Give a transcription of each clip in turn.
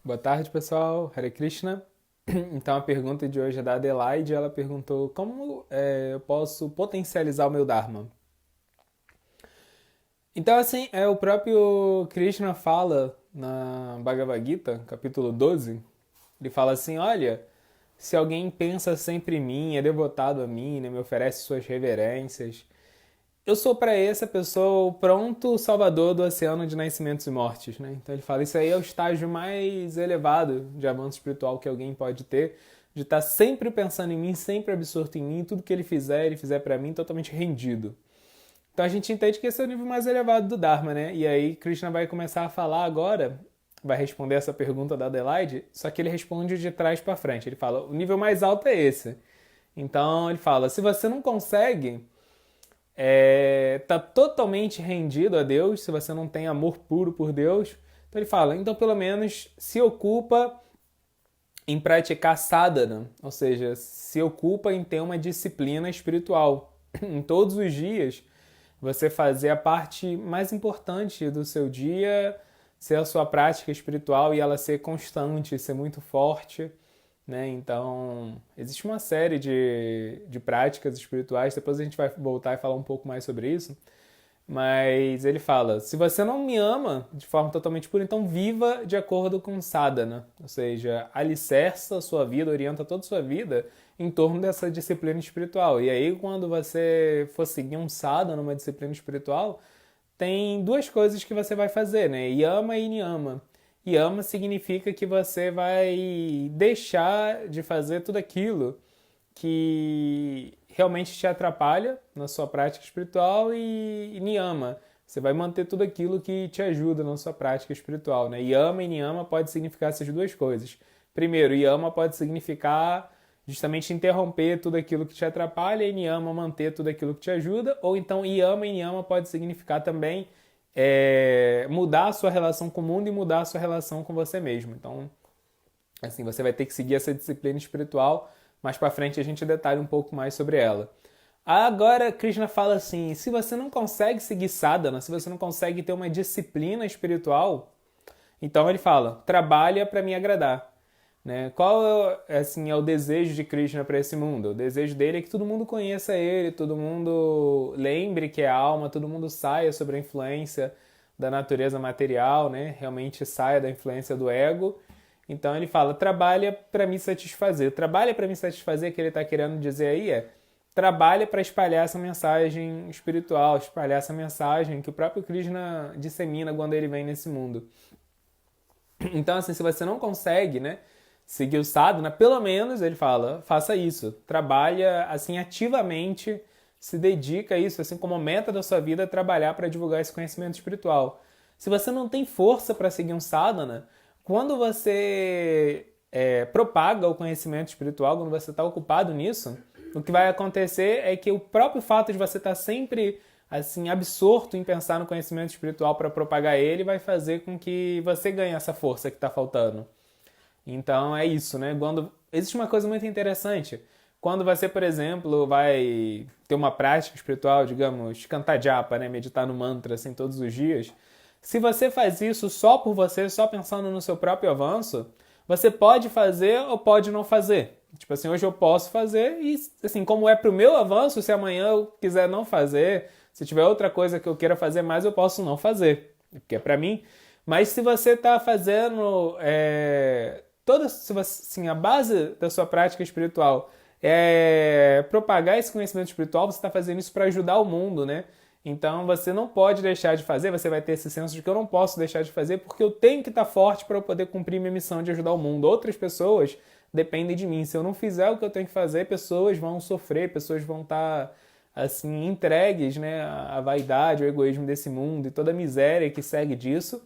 Boa tarde, pessoal. Hare Krishna. Então, a pergunta de hoje é da Adelaide. Ela perguntou como eu posso potencializar o meu Dharma. Então, assim, o próprio Krishna fala na Bhagavad Gita, capítulo 12. Ele fala assim, olha, se alguém pensa sempre em mim, é devotado a mim, né, me oferece suas reverências, eu sou para essa pessoa o pronto salvador do oceano de nascimentos e mortes, né? Então ele fala, isso aí é o estágio mais elevado de avanço espiritual que alguém pode ter, de estar sempre pensando em mim, sempre absorto em mim, tudo que ele fizer para mim totalmente rendido. Então a gente entende que esse é o nível mais elevado do Dharma, né? E aí Krishna vai começar a falar agora, vai responder essa pergunta da Adelaide, só que ele responde de trás para frente. Ele fala, o nível mais alto é esse. Então ele fala, se você não consegue tá totalmente rendido a Deus, se você não tem amor puro por Deus, então ele fala, então pelo menos se ocupa em praticar sadhana, ou seja, se ocupa em ter uma disciplina espiritual. Em todos os dias, você fazer a parte mais importante do seu dia, ser a sua prática espiritual e ela ser constante, ser muito forte, né? Então, existe uma série de práticas espirituais, depois a gente vai voltar e falar um pouco mais sobre isso, mas ele fala, se você não me ama de forma totalmente pura, então viva de acordo com sadhana, ou seja, alicerça a sua vida, orienta toda a sua vida em torno dessa disciplina espiritual. E aí, quando você for seguir um sadhana, uma disciplina espiritual, tem duas coisas que você vai fazer, né? Yama e niyama. Yama significa que você vai deixar de fazer tudo aquilo que realmente te atrapalha na sua prática espiritual e niyama. Você vai manter tudo aquilo que te ajuda na sua prática espiritual, né? Yama e niyama pode significar essas duas coisas. Primeiro, yama pode significar justamente interromper tudo aquilo que te atrapalha e niyama manter tudo aquilo que te ajuda, ou então yama e niyama pode significar também mudar a sua relação com o mundo e mudar a sua relação com você mesmo. Então, assim, você vai ter que seguir essa disciplina espiritual. Mais para frente a gente detalha um pouco mais sobre ela. Agora, Krishna fala assim, se você não consegue seguir sadhana, se você não consegue ter uma disciplina espiritual, então ele fala, trabalha para me agradar. Né? Qual assim, é o desejo de Krishna para esse mundo? O desejo dele é que todo mundo conheça ele, todo mundo lembre que é alma, todo mundo saia sobre a influência da natureza material, né? Realmente saia da influência do ego. Então ele fala, trabalha para me satisfazer. Trabalha para me satisfazer, que ele está querendo dizer aí trabalha para espalhar essa mensagem espiritual, espalhar essa mensagem que o próprio Krishna dissemina quando ele vem nesse mundo. Então, assim, se você não consegue, né, seguir o sadhana, pelo menos, ele fala, faça isso. Trabalha, assim, ativamente, se dedica a isso, assim, como meta da sua vida, trabalhar para divulgar esse conhecimento espiritual. Se você não tem força para seguir um sadhana, quando você propaga o conhecimento espiritual, quando você está ocupado nisso, o que vai acontecer é que o próprio fato de você estar sempre assim absorto em pensar no conhecimento espiritual para propagar ele vai fazer com que você ganhe essa força que está faltando. Então é isso, né? Quando existe uma coisa muito interessante, quando você, por exemplo, vai ter uma prática espiritual, digamos, cantar japa, né, meditar no mantra assim todos os dias, se você faz isso só por você, só pensando no seu próprio avanço, você pode fazer ou pode não fazer. Tipo assim, hoje eu posso fazer e, assim, como é pro meu avanço, se amanhã eu quiser não fazer, se tiver outra coisa que eu queira fazer mais, eu posso não fazer, porque é pra mim. Mas se você está fazendo toda, se você, assim, a base da sua prática espiritual é propagar esse conhecimento espiritual, você está fazendo isso para ajudar o mundo, né? Então você não pode deixar de fazer, você vai ter esse senso de que eu não posso deixar de fazer porque eu tenho que estar forte para eu poder cumprir minha missão de ajudar o mundo. Outras pessoas dependem de mim. Se eu não fizer o que eu tenho que fazer, pessoas vão sofrer, pessoas vão estar assim entregues, né, à vaidade, ao egoísmo desse mundo e toda a miséria que segue disso.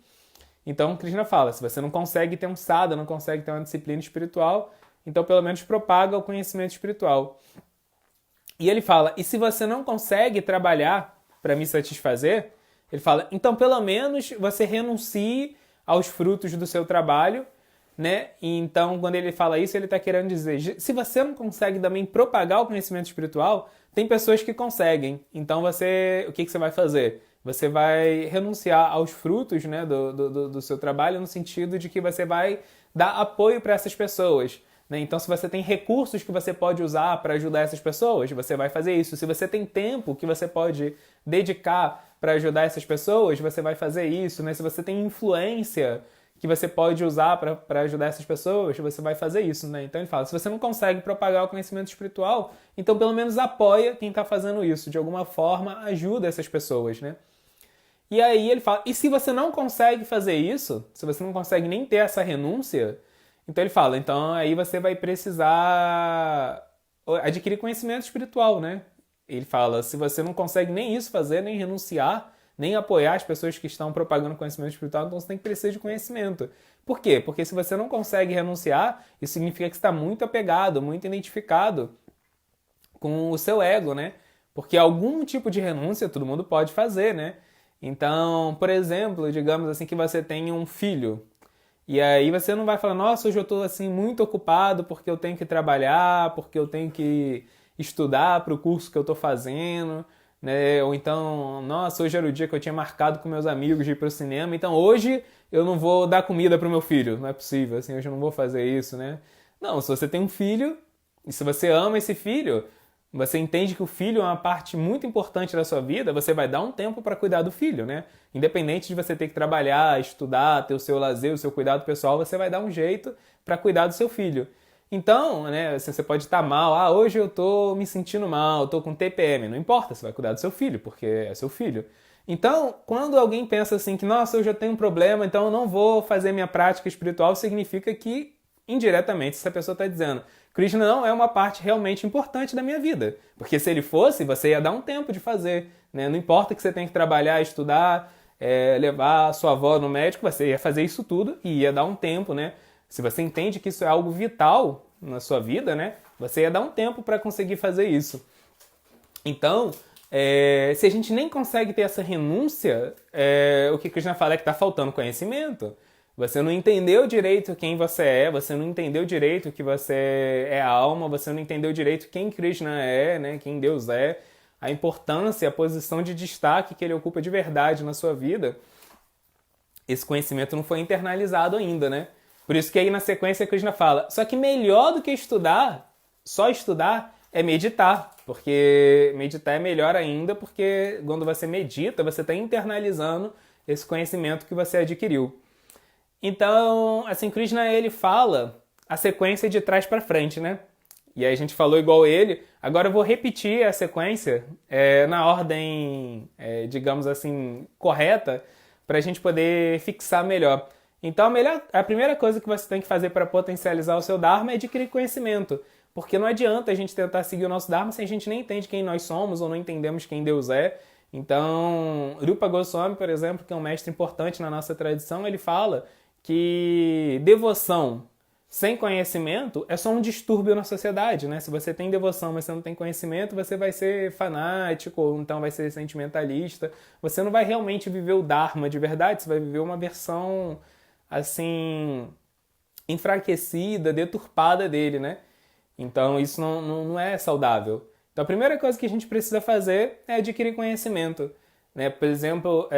Então Krishna fala, se você não consegue ter um sadhana, não consegue ter uma disciplina espiritual, então pelo menos propaga o conhecimento espiritual. E ele fala, e se você não consegue trabalhar para me satisfazer, ele fala, então pelo menos você renuncie aos frutos do seu trabalho, né? E então, quando ele fala isso, ele está querendo dizer, se você não consegue também propagar o conhecimento espiritual, tem pessoas que conseguem. Então, o que você vai fazer? Você vai renunciar aos frutos, né, do seu trabalho, no sentido de que você vai dar apoio para essas pessoas. Né? Então, se você tem recursos que você pode usar para ajudar essas pessoas, você vai fazer isso. Se você tem tempo que você pode dedicar para ajudar essas pessoas, você vai fazer isso. Né? Se você tem influência que você pode usar para ajudar essas pessoas, você vai fazer isso, né? Então ele fala, se você não consegue propagar o conhecimento espiritual, então pelo menos apoia quem está fazendo isso. De alguma forma, ajuda essas pessoas, né? E aí ele fala, e se você não consegue fazer isso, se você não consegue nem ter essa renúncia, então ele fala, então aí você vai precisar adquirir conhecimento espiritual, né? Ele fala, se você não consegue nem isso fazer, nem renunciar, nem apoiar as pessoas que estão propagando conhecimento espiritual, então você tem que precisar de conhecimento. Por quê? Porque se você não consegue renunciar, isso significa que você está muito apegado, muito identificado com o seu ego, né? Porque algum tipo de renúncia todo mundo pode fazer, né? Então, por exemplo, digamos assim que você tem um filho, e aí você não vai falar, nossa, hoje eu estou assim muito ocupado porque eu tenho que trabalhar, porque eu tenho que estudar para o curso que eu estou fazendo, né? Ou então, nossa, hoje era o dia que eu tinha marcado com meus amigos de ir para o cinema, então hoje eu não vou dar comida para o meu filho, não é possível, assim, hoje eu não vou fazer isso, né? Não, se você tem um filho, e se você ama esse filho, você entende que o filho é uma parte muito importante da sua vida, você vai dar um tempo para cuidar do filho, né? Independente de você ter que trabalhar, estudar, ter o seu lazer, o seu cuidado pessoal, você vai dar um jeito para cuidar do seu filho. Então, né, você pode estar mal, hoje eu tô me sentindo mal, tô com TPM, não importa, você vai cuidar do seu filho, porque é seu filho. Então, quando alguém pensa assim que, nossa, eu já tenho um problema, então eu não vou fazer minha prática espiritual, significa que, indiretamente, essa pessoa está dizendo, Krishna não é uma parte realmente importante da minha vida. Porque se ele fosse, você ia dar um tempo de fazer. Né? Não importa que você tenha que trabalhar, estudar, levar a sua avó no médico, você ia fazer isso tudo e ia dar um tempo, né? Se você entende que isso é algo vital na sua vida, né? Você ia dar um tempo para conseguir fazer isso. Então, se a gente nem consegue ter essa renúncia, o que Krishna fala é que está faltando conhecimento. Você não entendeu direito quem você é, você não entendeu direito que você é alma, você não entendeu direito quem Krishna é, né? Quem Deus é, a importância, a posição de destaque que ele ocupa de verdade na sua vida. Esse conhecimento não foi internalizado ainda, né? Por isso que aí na sequência Krishna fala, só que melhor do que estudar, só estudar, é meditar. Porque meditar é melhor ainda, porque quando você medita, você está internalizando esse conhecimento que você adquiriu. Então, assim, Krishna, ele fala a sequência de trás para frente, né? E aí a gente falou igual ele. Agora eu vou repetir a sequência na ordem, digamos assim, correta, para a gente poder fixar melhor. Então, a primeira coisa que você tem que fazer para potencializar o seu Dharma é adquirir conhecimento. Porque não adianta a gente tentar seguir o nosso Dharma se a gente nem entende quem nós somos ou não entendemos quem Deus é. Então, Rupa Goswami, por exemplo, que é um mestre importante na nossa tradição, ele fala que devoção sem conhecimento é só um distúrbio na sociedade, né? Se você tem devoção, mas você não tem conhecimento, você vai ser fanático, ou então vai ser sentimentalista. Você não vai realmente viver o Dharma de verdade, você vai viver uma versão, assim, enfraquecida, deturpada dele, né? Então isso não é saudável. Então a primeira coisa que a gente precisa fazer é adquirir conhecimento, né? Por exemplo,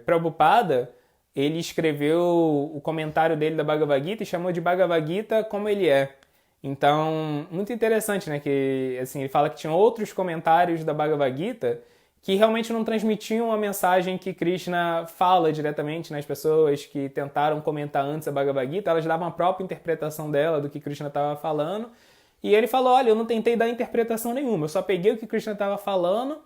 Prabhupada, ele escreveu o comentário dele da Bhagavad Gita e chamou de Bhagavad Gita como ele é. Então, muito interessante, né? Que, assim, ele fala que tinha outros comentários da Bhagavad Gita que realmente não transmitiam a mensagem que Krishna fala diretamente nas pessoas que tentaram comentar antes a Bhagavad Gita. Elas davam a própria interpretação dela, do que Krishna estava falando. E ele falou, olha, eu não tentei dar interpretação nenhuma, eu só peguei o que Krishna estava falando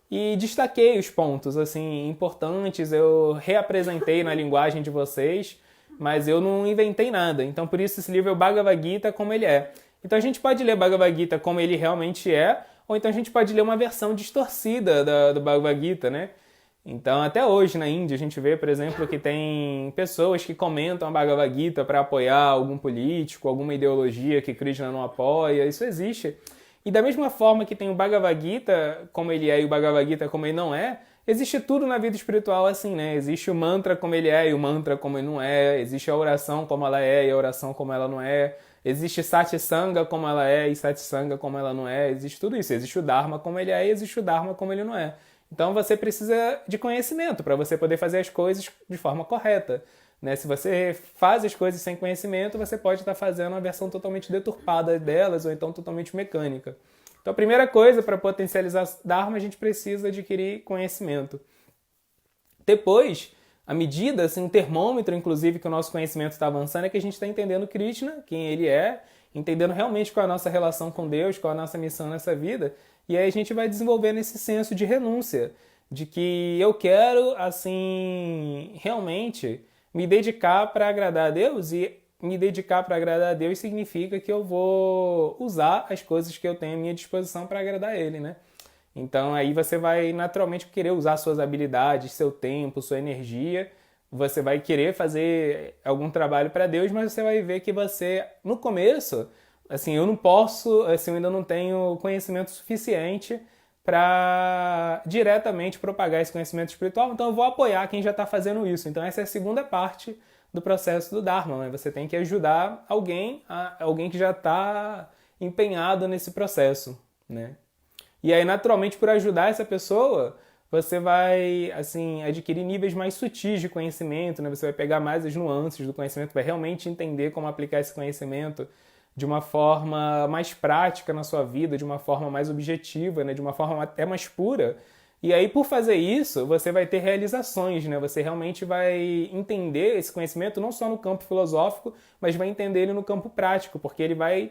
e destaquei os pontos assim importantes, eu reapresentei na linguagem de vocês, mas eu não inventei nada. Então por isso esse livro é o Bhagavad Gita como ele é. Então a gente pode ler Bhagavad Gita como ele realmente é, ou então a gente pode ler uma versão distorcida do Bhagavad Gita, né? Então até hoje na Índia a gente vê, por exemplo, que tem pessoas que comentam a Bhagavad Gita para apoiar algum político, alguma ideologia que Krishna não apoia, isso existe. E da mesma forma que tem o Bhagavad Gita como ele é e o Bhagavad Gita como ele não é, existe tudo na vida espiritual assim, né? Existe o mantra como ele é e o mantra como ele não é, existe a oração como ela é e a oração como ela não é, existe Satsanga como ela é e Satsanga como ela não é, existe tudo isso, existe o Dharma como ele é e existe o Dharma como ele não é. Então você precisa de conhecimento para você poder fazer as coisas de forma correta. né? Se você faz as coisas sem conhecimento, você pode estar fazendo uma versão totalmente deturpada delas ou então totalmente mecânica. Então, a primeira coisa para potencializar Dharma, a gente precisa adquirir conhecimento. Depois, à medida, assim, um termômetro, inclusive, que o nosso conhecimento está avançando, é que a gente está entendendo Krishna, quem ele é, entendendo realmente qual é a nossa relação com Deus, qual é a nossa missão nessa vida, e aí a gente vai desenvolvendo esse senso de renúncia, de que eu quero, assim, realmente me dedicar para agradar a Deus, e me dedicar para agradar a Deus significa que eu vou usar as coisas que eu tenho à minha disposição para agradar a Ele, né? Então aí você vai naturalmente querer usar suas habilidades, seu tempo, sua energia. Você vai querer fazer algum trabalho para Deus, mas você vai ver que você, no começo, assim, eu não posso, assim, eu ainda não tenho conhecimento suficiente para diretamente propagar esse conhecimento espiritual, então eu vou apoiar quem já está fazendo isso. Então essa é a segunda parte do processo do Dharma, né? Você tem que ajudar alguém, alguém que já está empenhado nesse processo, né? E aí, naturalmente, por ajudar essa pessoa, você vai, assim, adquirir níveis mais sutis de conhecimento, né? Você vai pegar mais as nuances do conhecimento, vai realmente entender como aplicar esse conhecimento de uma forma mais prática na sua vida, de uma forma mais objetiva, né? De uma forma até mais pura. E aí, por fazer isso, você vai ter realizações, né? Você realmente vai entender esse conhecimento não só no campo filosófico, mas vai entender ele no campo prático, porque ele vai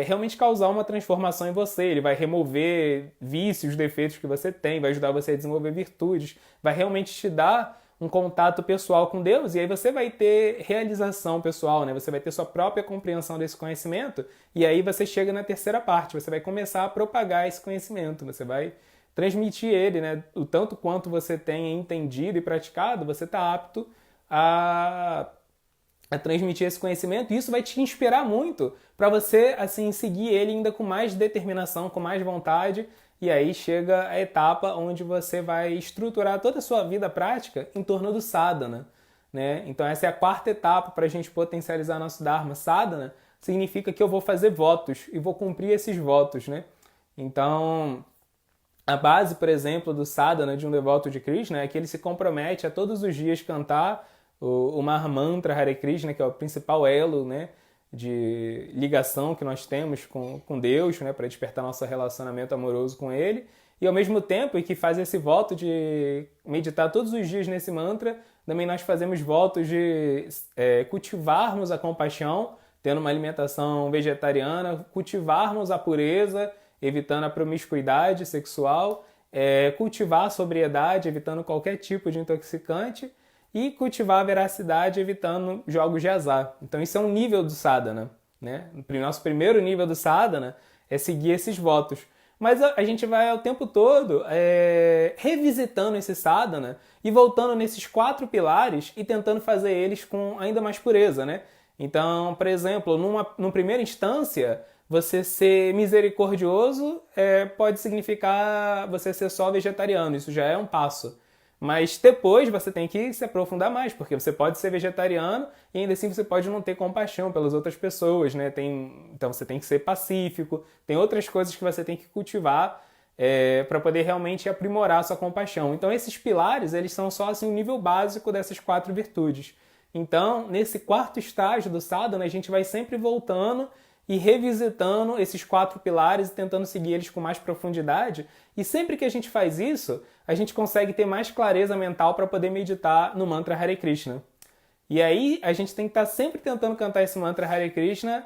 realmente causar uma transformação em você. Ele vai remover vícios, defeitos que você tem, vai ajudar você a desenvolver virtudes, vai realmente te dar um contato pessoal com Deus, e aí você vai ter realização pessoal, né? Você vai ter sua própria compreensão desse conhecimento, e aí você chega na terceira parte, você vai começar a propagar esse conhecimento, você vai transmitir ele, né? O tanto quanto você tenha entendido e praticado, você está apto a transmitir esse conhecimento, e isso vai te inspirar muito para você, assim, seguir ele ainda com mais determinação, com mais vontade, e aí chega a etapa onde você vai estruturar toda a sua vida prática em torno do sadhana, né? Então essa é a quarta etapa para a gente potencializar nosso Dharma. Sadhana significa que eu vou fazer votos e vou cumprir esses votos, né? Então, a base, por exemplo, do sadhana de um devoto de Krishna é que ele se compromete a todos os dias cantar o Mahamantra Hare Krishna, que é o principal elo, né, de ligação que nós temos com Deus, né, para despertar nosso relacionamento amoroso com Ele, e ao mesmo tempo que faz esse voto de meditar todos os dias nesse mantra, também nós fazemos votos de cultivarmos a compaixão, tendo uma alimentação vegetariana, cultivarmos a pureza, evitando a promiscuidade sexual, cultivar a sobriedade, evitando qualquer tipo de intoxicante, e cultivar a veracidade, evitando jogos de azar. Então isso é um nível do sadhana, né? O nosso primeiro nível do sadhana é seguir esses votos. Mas a gente vai o tempo todo revisitando esse sadhana e voltando nesses 4 pilares e tentando fazer eles com ainda mais pureza, né? Então, por exemplo, numa primeira instância, você ser misericordioso pode significar você ser só vegetariano. Isso já é um passo. Mas depois você tem que se aprofundar mais, porque você pode ser vegetariano e ainda assim você pode não ter compaixão pelas outras pessoas, né? Então você tem que ser pacífico, tem outras coisas que você tem que cultivar para poder realmente aprimorar a sua compaixão. Então esses pilares, eles são só assim, um nível básico dessas 4 virtudes. Então, nesse quarto estágio do sadhana, a gente vai sempre voltando e revisitando esses 4 pilares e tentando seguir eles com mais profundidade. E sempre que a gente faz isso, a gente consegue ter mais clareza mental para poder meditar no mantra Hare Krishna. E aí a gente tem que estar sempre tentando cantar esse mantra Hare Krishna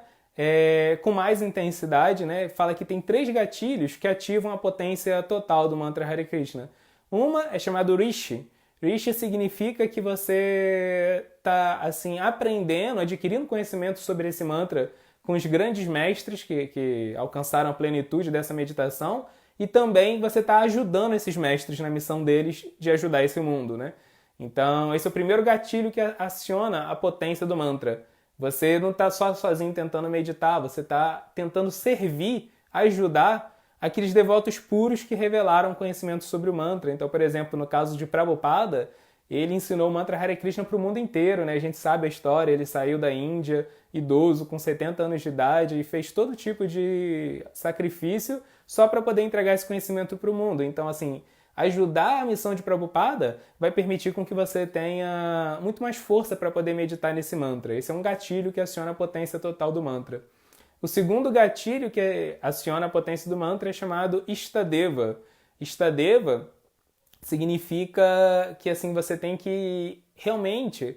com mais intensidade, né? Fala que tem 3 gatilhos que ativam a potência total do mantra Hare Krishna. Uma é chamado Rishi. Rishi significa que você está assim, aprendendo, adquirindo conhecimento sobre esse mantra com os grandes mestres que alcançaram a plenitude dessa meditação, e também você está ajudando esses mestres na missão deles de ajudar esse mundo, né? Então, esse é o primeiro gatilho que aciona a potência do mantra. Você não está só sozinho tentando meditar, você está tentando servir, ajudar aqueles devotos puros que revelaram conhecimento sobre o mantra. Então, por exemplo, no caso de Prabhupada, ele ensinou o mantra Hare Krishna para o mundo inteiro, né? A gente sabe a história, ele saiu da Índia, idoso, com 70 anos de idade, e fez todo tipo de sacrifício só para poder entregar esse conhecimento para o mundo. Então, assim, ajudar a missão de Prabhupada vai permitir com que você tenha muito mais força para poder meditar nesse mantra. Esse é um gatilho que aciona a potência total do mantra. O segundo gatilho que aciona a potência do mantra é chamado Istadeva. Istadeva significa que assim você tem que realmente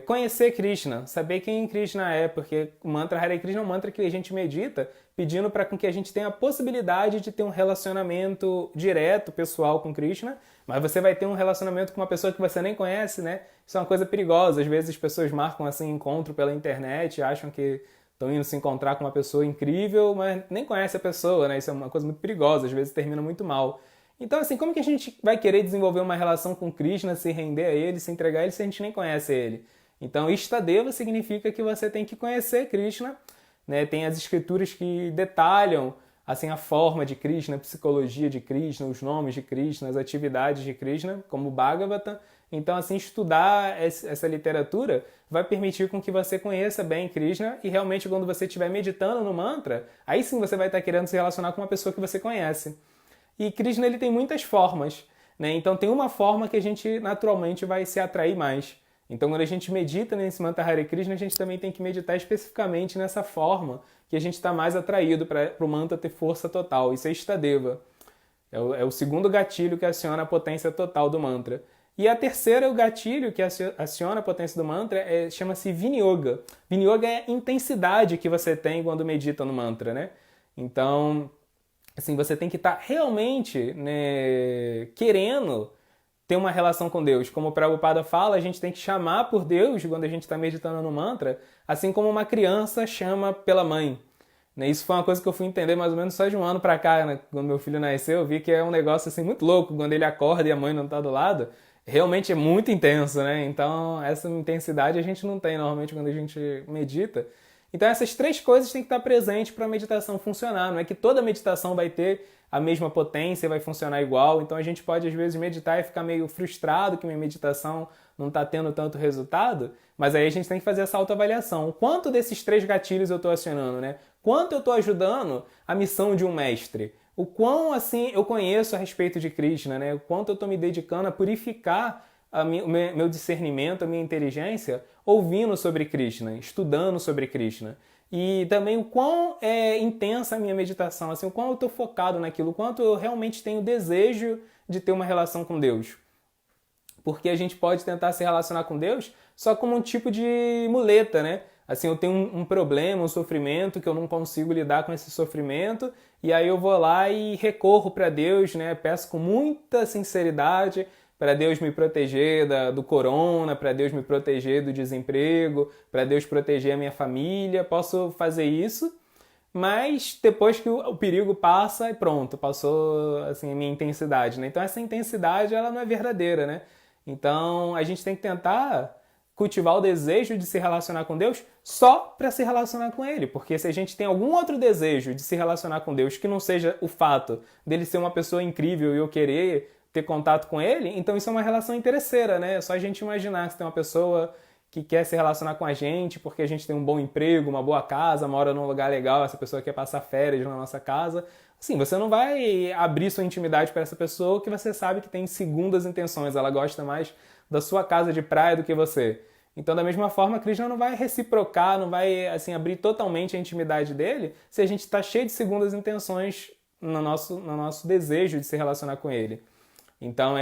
conhecer Krishna, saber quem Krishna é, porque o mantra Hare Krishna é um mantra que a gente medita pedindo para que a gente tenha a possibilidade de ter um relacionamento direto, pessoal com Krishna, mas você vai ter um relacionamento com uma pessoa que você nem conhece, né? Isso é uma coisa perigosa. Às vezes as pessoas marcam assim encontro pela internet, acham que estão indo se encontrar com uma pessoa incrível, mas nem conhece a pessoa, né? Isso é uma coisa muito perigosa, às vezes termina muito mal. Então, assim, como que a gente vai querer desenvolver uma relação com Krishna, se render a ele, se entregar a ele, se a gente nem conhece ele? Então, Istadeva significa que você tem que conhecer Krishna, né? Tem as escrituras que detalham assim, a forma de Krishna, a psicologia de Krishna, os nomes de Krishna, as atividades de Krishna, como o Bhagavatam. Então, assim, estudar essa literatura vai permitir com que você conheça bem Krishna e realmente quando você estiver meditando no mantra, aí sim você vai estar querendo se relacionar com uma pessoa que você conhece. E Krishna ele tem muitas formas, né? Então tem uma forma que a gente naturalmente vai se atrair mais. Então quando a gente medita nesse mantra Hare Krishna, a gente também tem que meditar especificamente nessa forma que a gente está mais atraído para o mantra ter força total. Isso é Istadeva. É o segundo gatilho que aciona a potência total do mantra. E a terceira, o gatilho que aciona a potência do mantra, chama-se Vinyoga. Vinyoga é a intensidade que você tem quando medita no mantra, né? Então, assim, você tem que estar realmente, né, querendo ter uma relação com Deus. Como o Prabhupada fala, a gente tem que chamar por Deus quando a gente está meditando no mantra, assim como uma criança chama pela mãe. Isso foi uma coisa que eu fui entender mais ou menos só de um ano pra cá, né? Quando meu filho nasceu, eu vi que é um negócio assim muito louco. Quando ele acorda e a mãe não tá do lado, realmente é muito intenso, né? Então, essa intensidade a gente não tem normalmente quando a gente medita. Então, essas três coisas têm que estar presentes para a meditação funcionar. Não é que toda meditação vai ter a mesma potência e vai funcionar igual. Então, a gente pode, às vezes, meditar e ficar meio frustrado que minha meditação não está tendo tanto resultado. Mas aí a gente tem que fazer essa autoavaliação. Quanto desses três gatilhos eu estou acionando, né? Quanto eu estou ajudando a missão de um mestre? O quão, assim, eu conheço a respeito de Krishna, né? O quanto eu estou me dedicando a purificar o meu discernimento, a minha inteligência, ouvindo sobre Krishna, estudando sobre Krishna. E também o quão é intensa a minha meditação, assim, o quão eu estou focado naquilo, o quanto eu realmente tenho desejo de ter uma relação com Deus. Porque a gente pode tentar se relacionar com Deus só como um tipo de muleta, né? Assim, eu tenho um problema, um sofrimento, que eu não consigo lidar com esse sofrimento, e aí eu vou lá e recorro para Deus, né? Peço com muita sinceridade para Deus me proteger do corona, para Deus me proteger do desemprego, para Deus proteger a minha família. Posso fazer isso, mas depois que o perigo passa, pronto, passou assim, a minha intensidade, né? Então essa intensidade ela não é verdadeira, né? Então a gente tem que tentar cultivar o desejo de se relacionar com Deus só para se relacionar com Ele. Porque se a gente tem algum outro desejo de se relacionar com Deus que não seja o fato dele ser uma pessoa incrível e eu querer ter contato com Ele, então isso é uma relação interesseira, né? É só a gente imaginar que tem uma pessoa que quer se relacionar com a gente porque a gente tem um bom emprego, uma boa casa, mora num lugar legal, essa pessoa quer passar férias na nossa casa. Assim, você não vai abrir sua intimidade para essa pessoa que você sabe que tem segundas intenções, ela gosta mais da sua casa de praia do que você. Então, da mesma forma, Krishna não vai reciprocar, não vai assim, abrir totalmente a intimidade dele se a gente está cheio de segundas intenções no nosso desejo de se relacionar com ele. Então,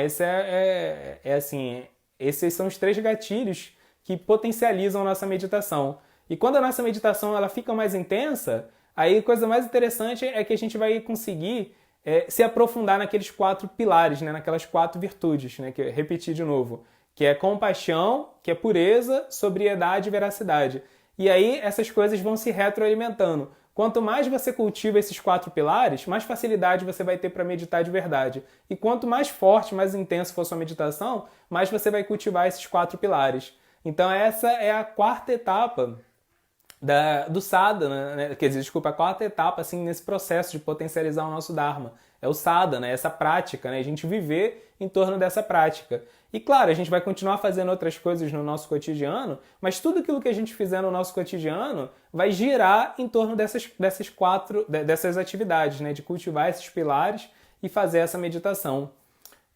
assim, esses são os três gatilhos que potencializam a nossa meditação. E quando a nossa meditação ela fica mais intensa, aí a coisa mais interessante é que a gente vai conseguir se aprofundar naqueles 4 pilares, né? Naquelas 4 virtudes, né? Que repetir de novo, que é compaixão, que é pureza, sobriedade e veracidade. E aí essas coisas vão se retroalimentando. Quanto mais você cultiva esses 4 pilares, mais facilidade você vai ter para meditar de verdade. E quanto mais forte, mais intenso for sua meditação, mais você vai cultivar esses 4 pilares. Então essa é a quarta etapa do sadhana, né? Quer dizer, desculpa, a quarta etapa assim, nesse processo de potencializar o nosso dharma. É o sadhana, essa prática, né? A gente viver em torno dessa prática. E claro, a gente vai continuar fazendo outras coisas no nosso cotidiano, mas tudo aquilo que a gente fizer no nosso cotidiano vai girar em torno dessas atividades, né? De cultivar esses pilares e fazer essa meditação.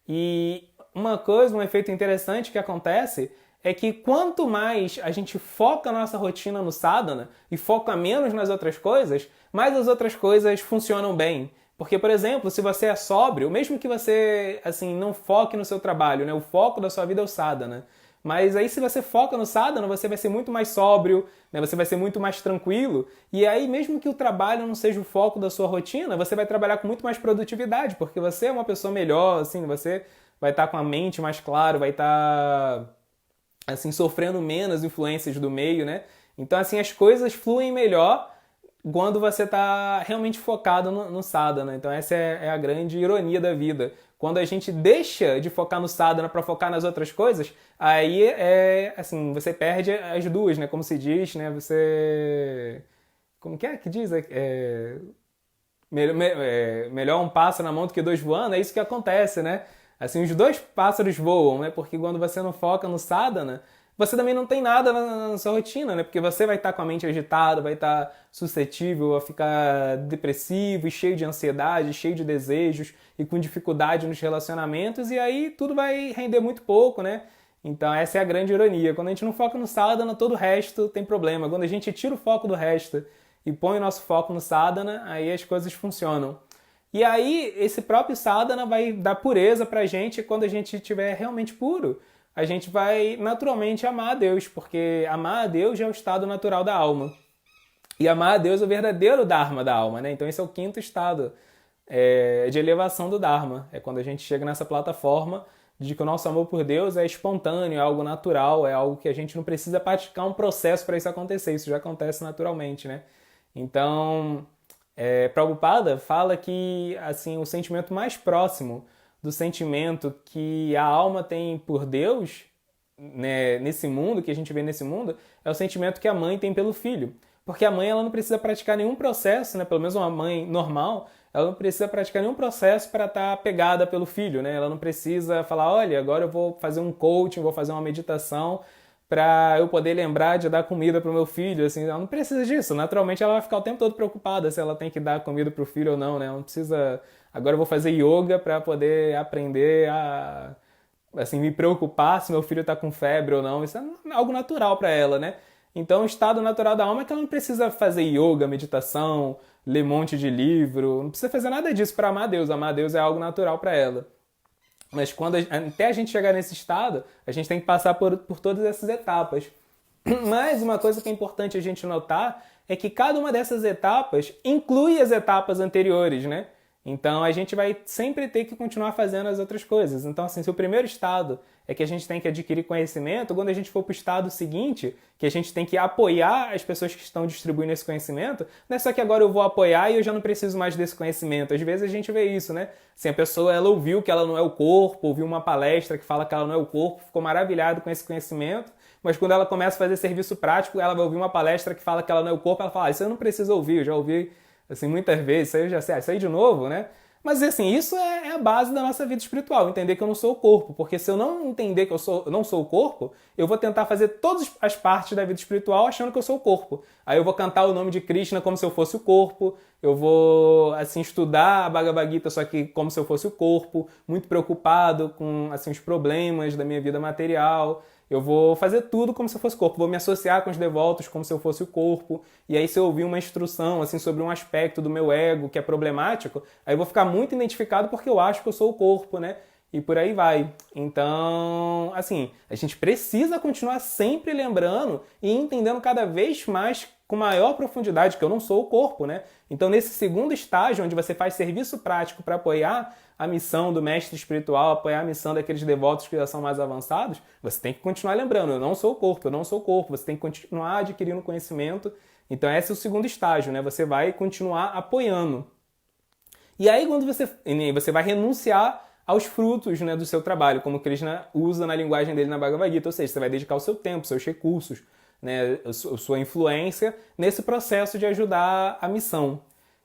E uma coisa, um efeito interessante que acontece é que quanto mais a gente foca a nossa rotina no sadhana e foca menos nas outras coisas, mais as outras coisas funcionam bem. Porque, por exemplo, se você é sóbrio, mesmo que você assim não foque no seu trabalho, né? O foco da sua vida é o sadhana. Mas aí se você foca no sadhana, você vai ser muito mais sóbrio, né? Você vai ser muito mais tranquilo. E aí, mesmo que o trabalho não seja o foco da sua rotina, você vai trabalhar com muito mais produtividade, porque você é uma pessoa melhor, assim, você vai estar com a mente mais clara, vai estar assim sofrendo menos influências do meio, né? Então, assim, as coisas fluem melhor quando você está realmente focado no sadhana. Então essa é a grande ironia da vida. Quando a gente deixa de focar no sadhana para focar nas outras coisas, aí assim, você perde as duas, né? Como se diz, né? Você... Como que diz? Melhor um pássaro na mão do que dois voando, é isso que acontece, né? Assim, os dois pássaros voam, né? Porque quando você não foca no sadhana, você também não tem nada na sua rotina, né? Porque você vai estar com a mente agitada, vai estar suscetível a ficar depressivo e cheio de ansiedade, cheio de desejos e com dificuldade nos relacionamentos, e aí tudo vai render muito pouco, né? Então essa é a grande ironia. Quando a gente não foca no sadhana, todo o resto tem problema. Quando a gente tira o foco do resto e põe o nosso foco no sadhana, aí as coisas funcionam. E aí, esse próprio sadhana vai dar pureza pra gente quando a gente estiver realmente puro. A gente vai naturalmente amar a Deus, porque amar a Deus é o estado natural da alma. E amar a Deus é o verdadeiro Dharma da alma, né? Então esse é o quinto estado de elevação do Dharma. É quando a gente chega nessa plataforma de que o nosso amor por Deus é espontâneo, é algo natural, é algo que a gente não precisa praticar um processo para isso acontecer. Isso já acontece naturalmente, né? Então, Prabhupada fala que assim, o sentimento mais próximo do sentimento que a alma tem por Deus, né, nesse mundo, que a gente vê nesse mundo, é o sentimento que a mãe tem pelo filho. Porque a mãe ela não precisa praticar nenhum processo, né, pelo menos uma mãe normal, ela não precisa praticar nenhum processo para estar pegada pelo filho. Né? Ela não precisa falar, olha, agora eu vou fazer um coaching, vou fazer uma meditação para eu poder lembrar de dar comida para o meu filho. Assim, ela não precisa disso. Naturalmente ela vai ficar o tempo todo preocupada se ela tem que dar comida para o filho ou não. Né? Ela não precisa... Agora eu vou fazer yoga para poder aprender a assim, me preocupar se meu filho está com febre ou não. Isso é algo natural para ela, né? Então o estado natural da alma é que ela não precisa fazer yoga, meditação, ler um monte de livro. Não precisa fazer nada disso para amar a Deus. Amar a Deus é algo natural para ela. Mas até a gente chegar nesse estado, a gente tem que passar por todas essas etapas. Mas uma coisa que é importante a gente notar é que cada uma dessas etapas inclui as etapas anteriores, né? Então a gente vai sempre ter que continuar fazendo as outras coisas. Então, assim, se o primeiro estado é que a gente tem que adquirir conhecimento, quando a gente for para o estado seguinte, que a gente tem que apoiar as pessoas que estão distribuindo esse conhecimento, não é só que agora eu vou apoiar e eu já não preciso mais desse conhecimento. Às vezes a gente vê isso, né? Assim, a pessoa ela ouviu que ela não é o corpo, ouviu uma palestra que fala que ela não é o corpo, ficou maravilhado com esse conhecimento, mas quando ela começa a fazer serviço prático, ela vai ouvir uma palestra que fala que ela não é o corpo, ela fala, isso eu não preciso ouvir, eu já ouvi assim, muitas vezes, isso aí eu já sei, isso aí de novo, né? Mas assim, isso é a base da nossa vida espiritual, entender que eu não sou o corpo, porque se eu não entender que eu não sou o corpo, eu vou tentar fazer todas as partes da vida espiritual achando que eu sou o corpo. Aí eu vou cantar o nome de Krishna como se eu fosse o corpo, eu vou assim estudar a Bhagavad Gita só que como se eu fosse o corpo, muito preocupado com assim os problemas da minha vida material. Eu vou fazer tudo como se eu fosse corpo, vou me associar com os devotos como se eu fosse o corpo, e aí se eu ouvir uma instrução assim, sobre um aspecto do meu ego que é problemático, aí eu vou ficar muito identificado porque eu acho que eu sou o corpo, né? E por aí vai. Então, assim, a gente precisa continuar sempre lembrando e entendendo cada vez mais com maior profundidade que eu não sou o corpo, né? Então, nesse segundo estágio, onde você faz serviço prático para apoiar a missão do mestre espiritual, apoiar a missão daqueles devotos que já são mais avançados, você tem que continuar lembrando, eu não sou o corpo, eu não sou o corpo, você tem que continuar adquirindo conhecimento. Então, esse é o segundo estágio, né? Você vai continuar apoiando. E aí, quando você vai renunciar aos frutos, né, do seu trabalho, como Krishna usa na linguagem dele na Bhagavad Gita, ou seja, você vai dedicar o seu tempo, seus recursos, né, a sua influência nesse processo de ajudar a missão.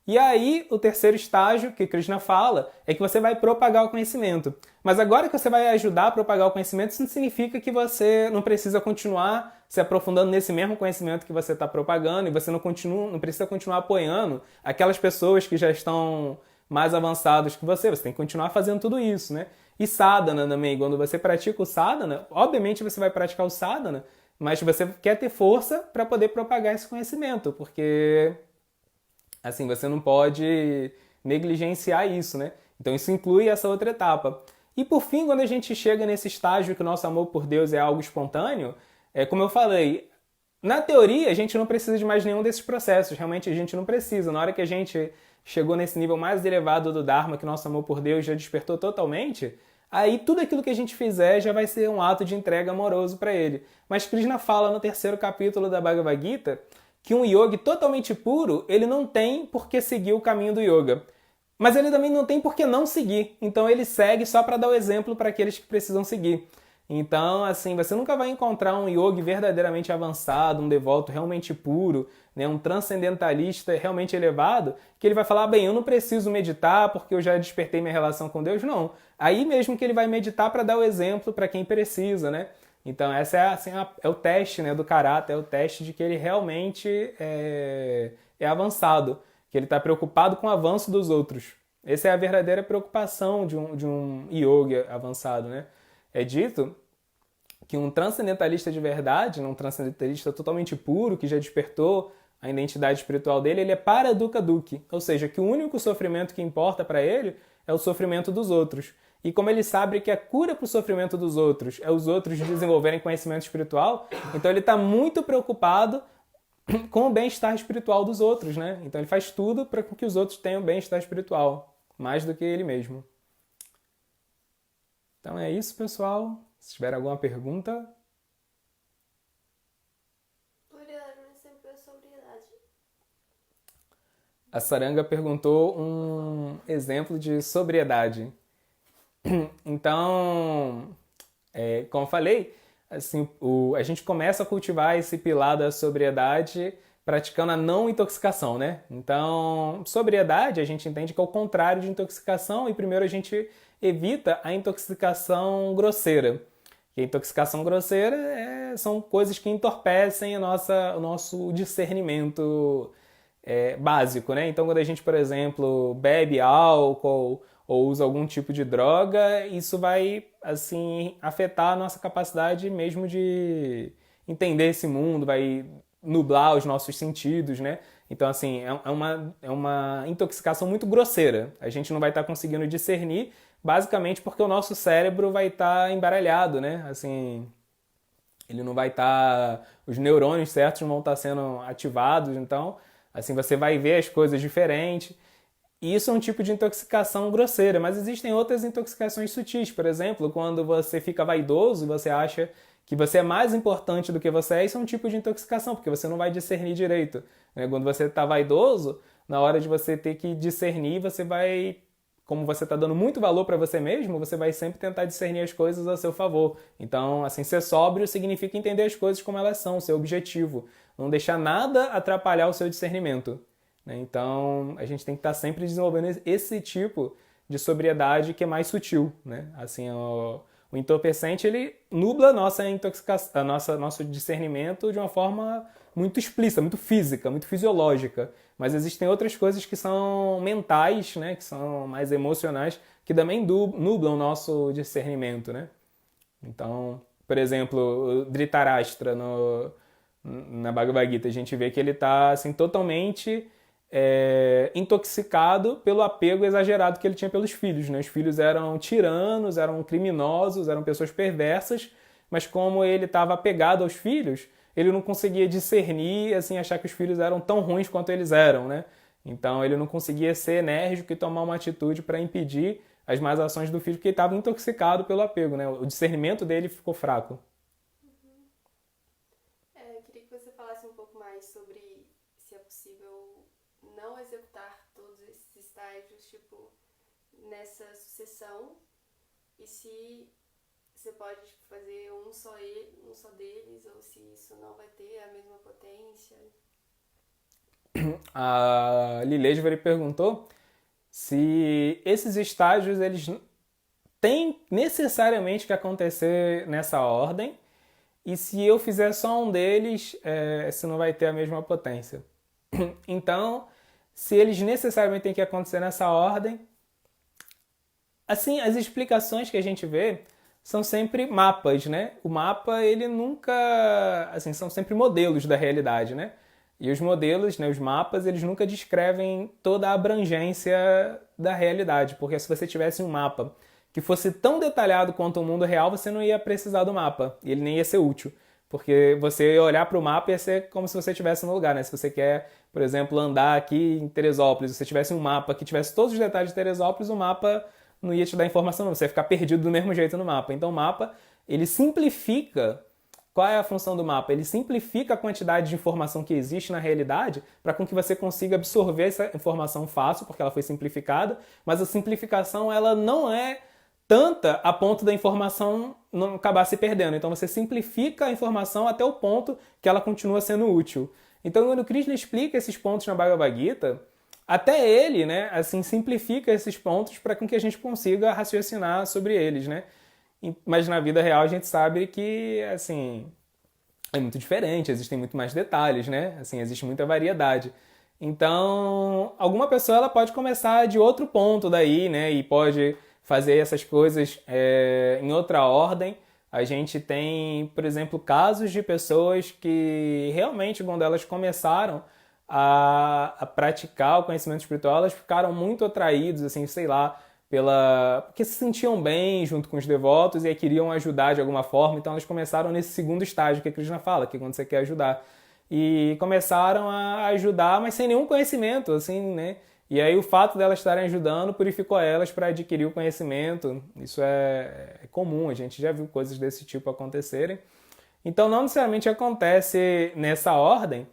E aí, o terceiro estágio que Krishna fala é que você vai propagar o conhecimento. Mas agora que você vai ajudar a propagar o conhecimento, isso não significa que você não precisa continuar se aprofundando nesse mesmo conhecimento que você está propagando e você não precisa continuar apoiando aquelas pessoas que já estão mais avançados que você tem que continuar fazendo tudo isso, né? E sadhana também, quando você pratica o sadhana, obviamente você vai praticar o sadhana, mas você quer ter força para poder propagar esse conhecimento, porque assim, você não pode negligenciar isso, né? Então isso inclui essa outra etapa. E por fim, quando a gente chega nesse estágio que o nosso amor por Deus é algo espontâneo, como eu falei, na teoria a gente não precisa de mais nenhum desses processos, realmente a gente não precisa. Na hora que a gente chegou nesse nível mais elevado do Dharma, que o nosso amor por Deus já despertou totalmente, aí tudo aquilo que a gente fizer já vai ser um ato de entrega amoroso para ele. Mas Krishna fala no terceiro capítulo da Bhagavad Gita que um yogi totalmente puro, ele não tem por que seguir o caminho do yoga. Mas ele também não tem por que não seguir. Então ele segue só para dar o exemplo para aqueles que precisam seguir. Então, assim, você nunca vai encontrar um yogi verdadeiramente avançado, um devoto realmente puro, né, um transcendentalista realmente elevado, que ele vai falar, bem, eu não preciso meditar porque eu já despertei minha relação com Deus. Não. Aí mesmo que ele vai meditar para dar o exemplo para quem precisa, né? Então, essa é, assim, é o teste, né, do caráter, é o teste de que ele realmente é avançado, que ele está preocupado com o avanço dos outros. Essa é a verdadeira preocupação de um yogi avançado, né? É dito que um transcendentalista de verdade, um transcendentalista totalmente puro, que já despertou a identidade espiritual dele, ele é para-dukkha dukkhi, ou seja, que o único sofrimento que importa para ele é o sofrimento dos outros. E como ele sabe que a cura para o sofrimento dos outros é os outros desenvolverem conhecimento espiritual, então ele está muito preocupado com o bem-estar espiritual dos outros, né? Então ele faz tudo para que os outros tenham bem-estar espiritual, mais do que ele mesmo. Então é isso, pessoal. Se tiver alguma pergunta... A Saranga perguntou um exemplo de sobriedade. Então, como eu falei, assim, a gente começa a cultivar esse pilar da sobriedade praticando a não intoxicação, né? Então, sobriedade a gente entende que é o contrário de intoxicação e primeiro a gente evita a intoxicação grosseira. E a intoxicação grosseira são coisas que entorpecem o nosso discernimento básico, né? Então, quando a gente, por exemplo, bebe álcool ou usa algum tipo de droga, isso vai, assim, afetar a nossa capacidade mesmo de entender esse mundo, vai nublar os nossos sentidos, né? Então, assim, é uma intoxicação muito grosseira. A gente não vai estar conseguindo discernir, basicamente porque o nosso cérebro vai estar embaralhado, né? Assim, ele não vai estar... Os neurônios certos não vão estar sendo ativados, então, assim, você vai ver as coisas diferentes. E isso é um tipo de intoxicação grosseira, mas existem outras intoxicações sutis. Por exemplo, quando você fica vaidoso e você acha que você é mais importante do que você é, isso é um tipo de intoxicação, porque você não vai discernir direito, né? Quando você está vaidoso, na hora de você ter que discernir, você vai... Como você está dando muito valor para você mesmo, você vai sempre tentar discernir as coisas a seu favor. Então, assim, ser sóbrio significa entender as coisas como elas são, seu objetivo. Não deixar nada atrapalhar o seu discernimento. Então, a gente tem que estar sempre desenvolvendo esse tipo de sobriedade que é mais sutil, né? Assim, o entorpecente, ele nubla a nossa intoxicação, nosso discernimento de uma forma muito explícita, muito física, muito fisiológica. Mas existem outras coisas que são mentais, né? Que são mais emocionais, que também nublam o nosso discernimento, né? Então, por exemplo, o Dhritarashtra na Bhagavad Gita, a gente vê que ele está assim, totalmente intoxicado pelo apego exagerado que ele tinha pelos filhos, né? Os filhos eram tiranos, eram criminosos, eram pessoas perversas, mas como ele estava apegado aos filhos, ele não conseguia discernir, assim, achar que os filhos eram tão ruins quanto eles eram, né? Então ele não conseguia ser enérgico e tomar uma atitude para impedir as más ações do filho, porque ele estava intoxicado pelo apego, né? O discernimento dele ficou fraco. Eu queria que você falasse um pouco mais sobre se é possível não executar todos esses estágios, tipo, nessa sucessão, e se você pode fazer um só deles, ou se isso não vai ter a mesma potência. A Lilesveri perguntou se esses estágios eles têm necessariamente que acontecer nessa ordem e se eu fizer só um deles, se não vai ter a mesma potência. Então, se eles necessariamente têm que acontecer nessa ordem. Assim, as explicações que a gente vê são sempre mapas, né? O mapa, ele nunca... Assim, são sempre modelos da realidade, né? E os modelos, né, os mapas, eles nunca descrevem toda a abrangência da realidade. Porque se você tivesse um mapa que fosse tão detalhado quanto o mundo real, você não ia precisar do mapa. E ele nem ia ser útil. Porque você ia olhar para o mapa e ia ser como se você estivesse no lugar, né? Se você quer, por exemplo, andar aqui em Teresópolis, se você tivesse um mapa que tivesse todos os detalhes de Teresópolis, o mapa não ia te dar informação, não. Você ia ficar perdido do mesmo jeito no mapa. Então o mapa, ele simplifica. Qual é a função do mapa? Ele simplifica a quantidade de informação que existe na realidade para com que você consiga absorver essa informação fácil, porque ela foi simplificada, mas a simplificação ela não é tanta a ponto da informação não acabar se perdendo. Então você simplifica a informação até o ponto que ela continua sendo útil. Então quando Krishna explica esses pontos na Bhagavad Gita, até ele, né, assim, simplifica esses pontos para que a gente consiga raciocinar sobre eles, né? Mas na vida real a gente sabe que, assim, é muito diferente, existem muito mais detalhes, né? Assim, existe muita variedade. Então, alguma pessoa ela pode começar de outro ponto daí, né? E pode fazer essas coisas em outra ordem. A gente tem, por exemplo, casos de pessoas que realmente, quando elas começaram a praticar o conhecimento espiritual, elas ficaram muito atraídos, assim, sei lá, porque se sentiam bem junto com os devotos e aí queriam ajudar de alguma forma, então elas começaram nesse segundo estágio que a Krishna fala, que é quando você quer ajudar. E começaram a ajudar, mas sem nenhum conhecimento, assim, né? E aí o fato delas estarem ajudando purificou elas para adquirir o conhecimento. Isso é comum, a gente já viu coisas desse tipo acontecerem. Então não necessariamente acontece nessa ordem,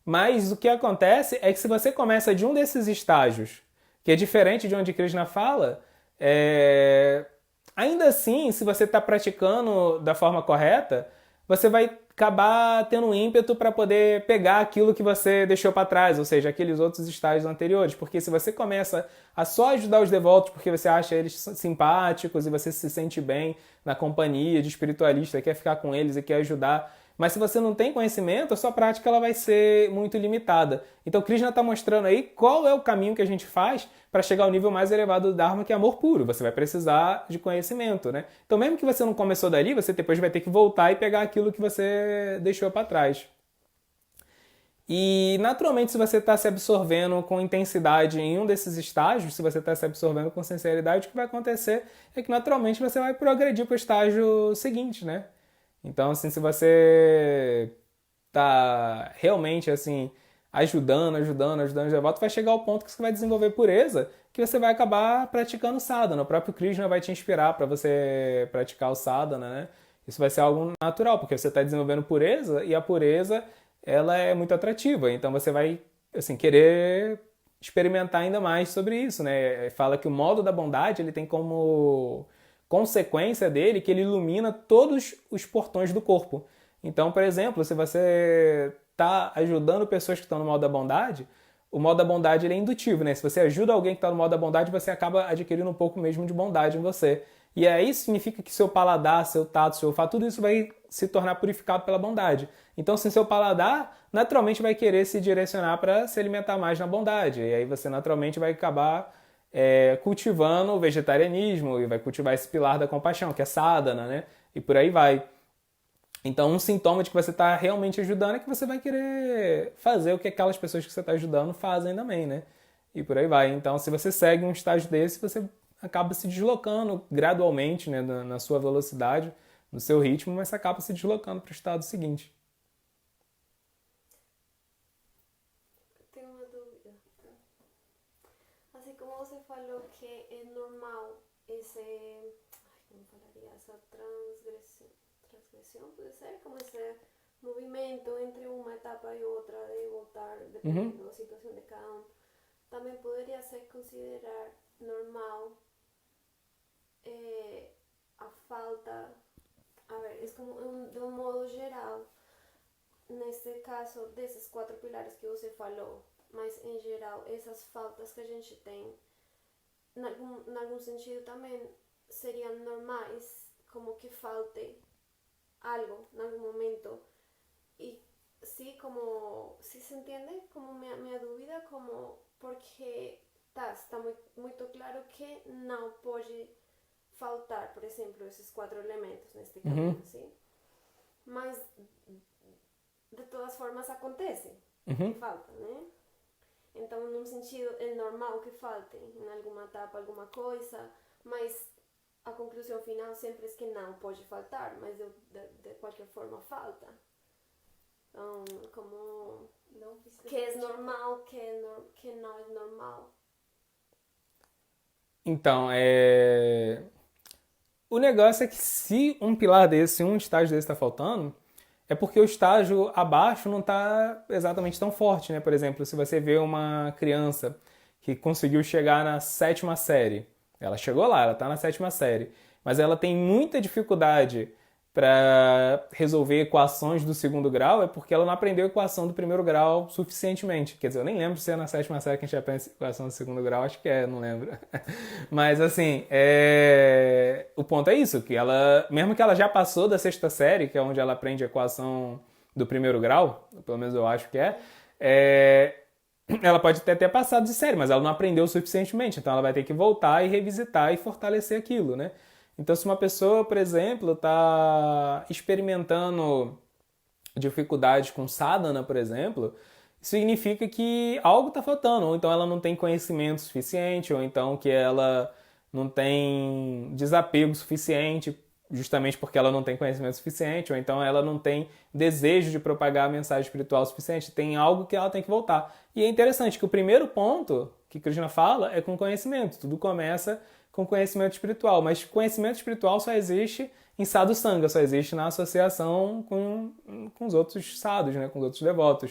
mas o que acontece é que se você começa de um desses estágios, que é diferente de onde Krishna fala, ainda assim, se você está praticando da forma correta, você vai acabar tendo um ímpeto para poder pegar aquilo que você deixou para trás, ou seja, aqueles outros estágios anteriores. Porque se você começa a só ajudar os devotos porque você acha eles simpáticos e você se sente bem na companhia de espiritualista, quer ficar com eles e quer ajudar, mas se você não tem conhecimento, a sua prática ela vai ser muito limitada. Então Krishna está mostrando aí qual é o caminho que a gente faz para chegar ao nível mais elevado do Dharma, que é amor puro. Você vai precisar de conhecimento, né? Então mesmo que você não começou dali, você depois vai ter que voltar e pegar aquilo que você deixou para trás. E naturalmente, se você está se absorvendo com intensidade em um desses estágios, se você está se absorvendo com sinceridade, o que vai acontecer é que naturalmente você vai progredir para o estágio seguinte, né? Então, assim, se você tá realmente, assim, ajudando de devoto, vai chegar ao ponto que você vai desenvolver pureza, que você vai acabar praticando sadhana. O próprio Krishna vai te inspirar para você praticar o sadhana, né? Isso vai ser algo natural, porque você está desenvolvendo pureza e a pureza, ela é muito atrativa. Então, você vai, assim, querer experimentar ainda mais sobre isso, né? Fala que o modo da bondade, ele tem como consequência dele que ele ilumina todos os portões do corpo. Então, por exemplo, se você está ajudando pessoas que estão no modo da bondade, o modo da bondade ele é indutivo, né? Se você ajuda alguém que está no modo da bondade, você acaba adquirindo um pouco mesmo de bondade em você. E aí isso significa que seu paladar, seu tato, seu olfato, tudo isso vai se tornar purificado pela bondade. Então, assim, seu paladar naturalmente vai querer se direcionar para se alimentar mais na bondade. E aí você naturalmente vai acabar cultivando o vegetarianismo e vai cultivar esse pilar da compaixão, que é sadhana, né? E por aí vai. Então, um sintoma de que você está realmente ajudando é que você vai querer fazer o que aquelas pessoas que você está ajudando fazem também, né? E por aí vai. Então, se você segue um estágio desse, você acaba se deslocando gradualmente, né, na sua velocidade, no seu ritmo, mas você acaba se deslocando para o estado seguinte. Tenho uma dúvida. Assim como você falou que é normal esse, ai, como falaria, essa transgressão pode ser como esse movimento entre uma etapa e outra de voltar, dependendo da situação de cada um. Também poderia ser considerar normal a falta, a ver, é como de um modo geral, nesse caso desses 4 pilares que você falou, mas em geral essas faltas que a gente tem, em algum sentido também seriam normais, como que falte algo em algum momento. E sí, como, sí se entiende como minha dúvida, como porque está muito claro que não pode faltar, por exemplo, esses 4 elementos neste caminho, sim? Mas, de todas formas, acontece que falta, né? Então, num sentido, é normal que falte em alguma etapa, alguma coisa, mas a conclusão final sempre é que não pode faltar, mas de qualquer forma falta. Como que é normal, que não é normal. Então, o negócio é que se um pilar desse, um estágio desse está faltando, é porque o estágio abaixo não está exatamente tão forte, né? Por exemplo, se você vê uma criança que conseguiu chegar na 7ª série, ela chegou lá, ela está na 7ª série, mas ela tem muita dificuldade para resolver equações do 2º grau, é porque ela não aprendeu a equação do 1º grau suficientemente. Quer dizer, eu nem lembro se é na 7ª série que a gente aprende equação do 2º grau, acho que não lembro. Mas assim, o ponto é isso, que ela, mesmo que ela já passou da 6ª série, que é onde ela aprende a equação do 1º grau, pelo menos eu acho que ela pode até ter passado de série, mas ela não aprendeu o suficientemente, então ela vai ter que voltar e revisitar e fortalecer aquilo, né? Então, se uma pessoa, por exemplo, está experimentando dificuldades com sadhana, por exemplo, significa que algo está faltando, ou então ela não tem conhecimento suficiente, ou então que ela não tem desapego suficiente, justamente porque ela não tem conhecimento suficiente, ou então ela não tem desejo de propagar a mensagem espiritual suficiente, tem algo que ela tem que voltar. E é interessante que o primeiro ponto que Krishna fala é com conhecimento, tudo começa com conhecimento espiritual, mas conhecimento espiritual só existe em sadhu sanga, só existe na associação com os outros sadhus, né, com os outros devotos.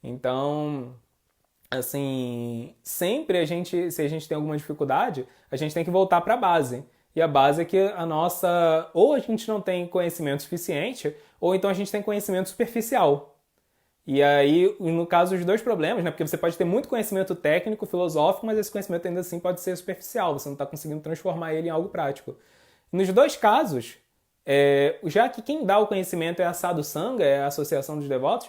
Então, assim, sempre se a gente tem alguma dificuldade, a gente tem que voltar para a base. E a base é que ou a gente não tem conhecimento suficiente, ou então a gente tem conhecimento superficial. E aí, no caso, os dois problemas, né? Porque você pode ter muito conhecimento técnico, filosófico, mas esse conhecimento ainda assim pode ser superficial, você não está conseguindo transformar ele em algo prático. Nos dois casos, já que quem dá o conhecimento é a Sadhu Sangha, é a associação dos devotos,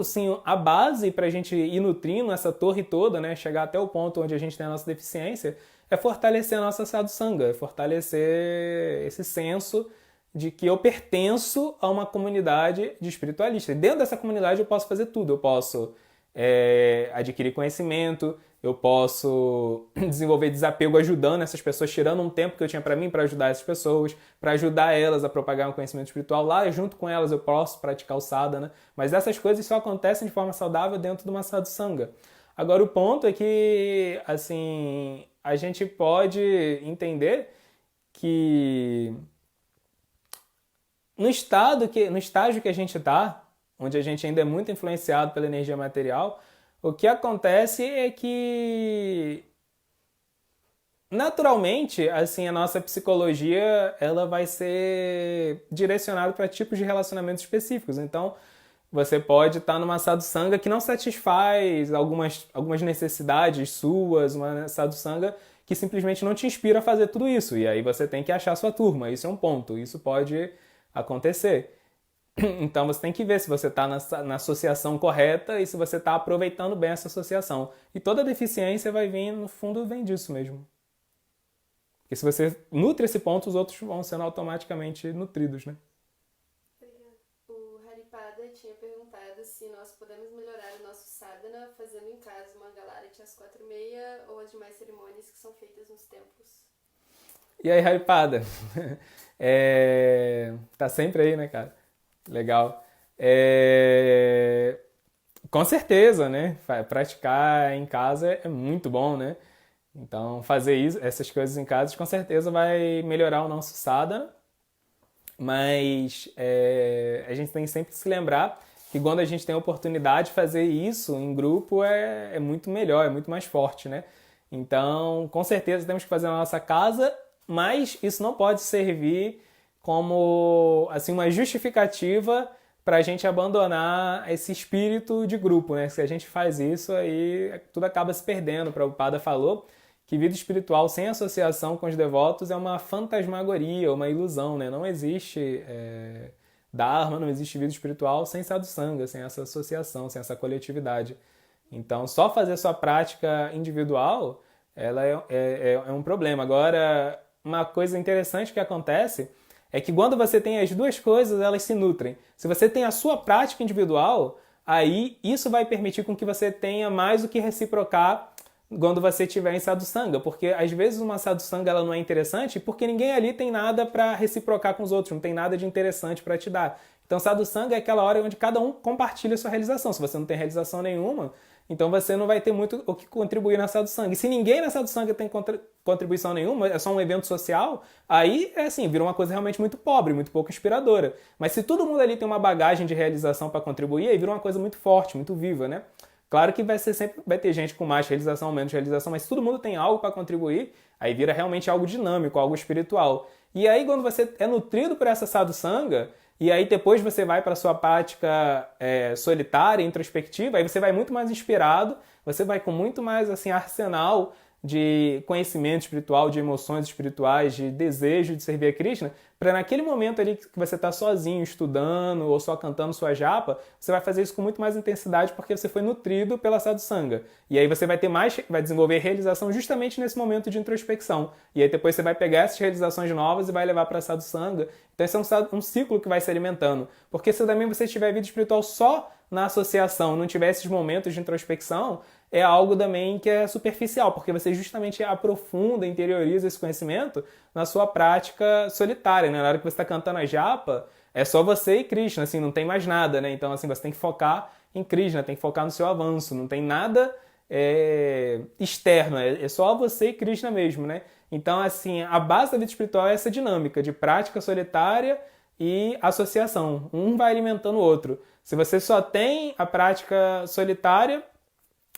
sim, a base para a gente ir nutrindo essa torre toda, né? Chegar até o ponto onde a gente tem a nossa deficiência, é fortalecer a nossa Sadhu Sangha, é fortalecer esse senso de que eu pertenço a uma comunidade de espiritualistas. E dentro dessa comunidade eu posso fazer tudo. Eu posso adquirir conhecimento, eu posso desenvolver desapego ajudando essas pessoas, tirando um tempo que eu tinha para mim para ajudar essas pessoas, para ajudar elas a propagar um conhecimento espiritual. Lá, junto com elas, eu posso praticar o sadhana. Mas essas coisas só acontecem de forma saudável dentro de uma sadhu sangha. Agora, o ponto é que, assim, a gente pode entender que no estágio que a gente está, onde a gente ainda é muito influenciado pela energia material, o que acontece é que naturalmente, assim, a nossa psicologia ela vai ser direcionada para tipos de relacionamentos específicos. Então, você pode estar numa sadhu sangha que não satisfaz algumas necessidades suas, uma sadhu sangha que simplesmente não te inspira a fazer tudo isso. E aí você tem que achar a sua turma. Isso é um ponto. Isso pode acontecer. Então você tem que ver se você está na associação correta e se você está aproveitando bem essa associação. E toda deficiência vai vir, no fundo, vem disso mesmo. Porque se você nutre esse ponto, os outros vão sendo automaticamente nutridos, né? Obrigada. O Haripada tinha perguntado se nós podemos melhorar o nosso sadhana fazendo em casa uma Mangalarati às 4h30 ou as demais cerimônias que são feitas nos templos. E aí, Haripada? Tá sempre aí, né, cara? Legal. Com certeza, né? Praticar em casa é muito bom, né? Então, fazer essas coisas em casa com certeza vai melhorar o nosso sadhana, mas a gente tem sempre que se lembrar que quando a gente tem a oportunidade de fazer isso em grupo é muito melhor, é muito mais forte, né? Então, com certeza temos que fazer na nossa casa, mas isso não pode servir como assim, uma justificativa para a gente abandonar esse espírito de grupo, né? Se a gente faz isso, aí tudo acaba se perdendo. O Prabhupada falou que vida espiritual sem associação com os devotos é uma fantasmagoria, uma ilusão, né? Não existe Dharma, não existe vida espiritual sem sadhu sangha, sem essa associação, sem essa coletividade. Então, só fazer sua prática individual, ela é um problema. Agora, uma coisa interessante que acontece é que quando você tem as duas coisas, elas se nutrem. Se você tem a sua prática individual, aí isso vai permitir com que você tenha mais o que reciprocar quando você estiver em sadhusanga, porque às vezes uma sadhusanga ela não é interessante porque ninguém ali tem nada para reciprocar com os outros, não tem nada de interessante para te dar. Então sadhusanga é aquela hora onde cada um compartilha a sua realização. Se você não tem realização nenhuma, então você não vai ter muito o que contribuir na sadhusanga. E se ninguém na sadhusanga tem contribuição nenhuma, é só um evento social, aí é assim, vira uma coisa realmente muito pobre, muito pouco inspiradora. Mas se todo mundo ali tem uma bagagem de realização para contribuir, aí vira uma coisa muito forte, muito viva, né? Claro que sempre vai ter gente com mais realização, menos realização, mas se todo mundo tem algo para contribuir, aí vira realmente algo dinâmico, algo espiritual. E aí quando você é nutrido por essa sadhusanga, e aí depois você vai para a sua prática solitária, introspectiva, aí você vai muito mais inspirado, você vai com muito mais assim arsenal de conhecimento espiritual, de emoções espirituais, de desejo de servir a Krishna, para naquele momento ali que você está sozinho, estudando ou só cantando sua japa, você vai fazer isso com muito mais intensidade porque você foi nutrido pela sadhusanga. E aí você vai ter mais, vai desenvolver realização justamente nesse momento de introspecção. E aí depois você vai pegar essas realizações novas e vai levar para a sadhusanga. Então esse é um ciclo que vai se alimentando. Porque se também você tiver vida espiritual só na associação, não tiver esses momentos de introspecção, é algo também que é superficial, porque você justamente aprofunda, interioriza esse conhecimento na sua prática solitária, né? Na hora que você está cantando a japa, é só você e Krishna, assim, não tem mais nada, né? Então, assim, você tem que focar em Krishna, tem que focar no seu avanço, não tem nada externo, é só você e Krishna mesmo, né? Então, assim, a base da vida espiritual é essa dinâmica de prática solitária e associação. Um vai alimentando o outro. Se você só tem a prática solitária,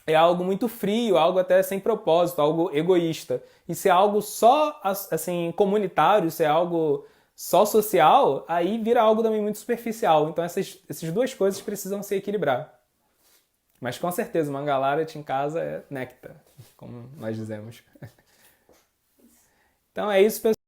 é algo muito frio, algo até sem propósito, algo egoísta. E se é algo só assim comunitário, se é algo só social, aí vira algo também muito superficial. Então essas duas coisas precisam se equilibrar. Mas com certeza, Mangalarati em casa é néctar, como nós dizemos. Então é isso, pessoal.